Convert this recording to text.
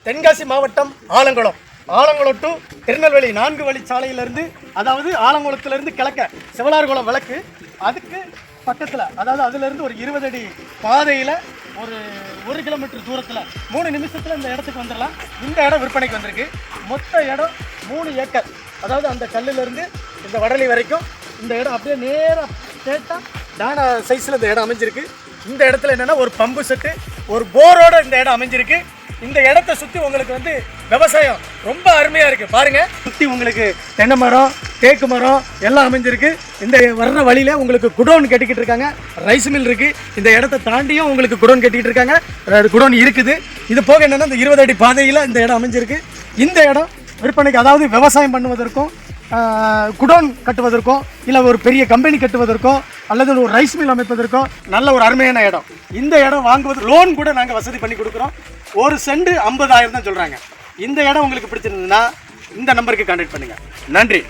தென்காசி மாவட்டம் ஆலங்குளம் டு திருநெல்வேலி 4 வழி சாலையிலிருந்து, அதாவது ஆலங்குளத்திலிருந்து கிழக்க சிவலார்குளம் விளக்கு, அதுக்கு பக்கத்தில், அதாவது அதுலேருந்து ஒரு 20 அடி பாதையில் ஒரு 1 கிலோமீட்டர் தூரத்தில் 3 நிமிஷத்தில் இந்த இடத்துக்கு வந்துடலாம். இந்த இடம் விற்பனைக்கு வந்திருக்கு. மொத்த இடம் 3 ஏக்கர். அதாவது அந்த கல்லிலிருந்து இந்த வடலி வரைக்கும் இந்த இடம் அப்படியே நேராக ஸ்ட்ரெயிட்டாக டானா சைஸில் இந்த இடம் அமைஞ்சிருக்கு. இந்த இடத்துல என்னென்னா ஒரு பம்பு செட்டு, ஒரு போரோட இந்த இடம் அமைஞ்சிருக்கு. இந்த இடத்த சுற்றி உங்களுக்கு வந்து விவசாயம் ரொம்ப அருமையாக இருக்குது. பாருங்கள், சுற்றி உங்களுக்கு தென்னை மரம், தேக்கு மரம் எல்லாம் அமைஞ்சிருக்கு. இந்த வர்ற வழியில் உங்களுக்கு குடோன் கட்டிக்கிட்டு இருக்காங்க. ரைஸ் மில் இருக்குது. இந்த இடத்த தாண்டியும் உங்களுக்கு குடோன் கட்டிக்கிட்டு இருக்காங்க. குடோன் இருக்குது. இது போக என்னென்னா இந்த 20 அடி பாதையில் இந்த இடம் அமைஞ்சிருக்கு. இந்த இடம் விற்பனைக்கு, அதாவது விவசாயம் பண்ணுவதற்கும் குடோன் கட்டுவதற்கும், இல்லை ஒரு பெரிய கம்பெனி கட்டுவதற்கும், அல்லது ஒரு ரைஸ் மில் அமைப்பதற்கும் நல்ல ஒரு அருமையான இடம். இந்த இடம் வாங்குவது லோன் கூட நாங்கள் வசதி பண்ணி கொடுக்குறோம். 1 சென்ட் 50,000 தான் சொல்கிறாங்க. இந்த இடம் உங்களுக்கு பிடிச்சிருந்ததுன்னா இந்த நம்பருக்கு கான்டாக்ட் பண்ணுங்கள். நன்றி.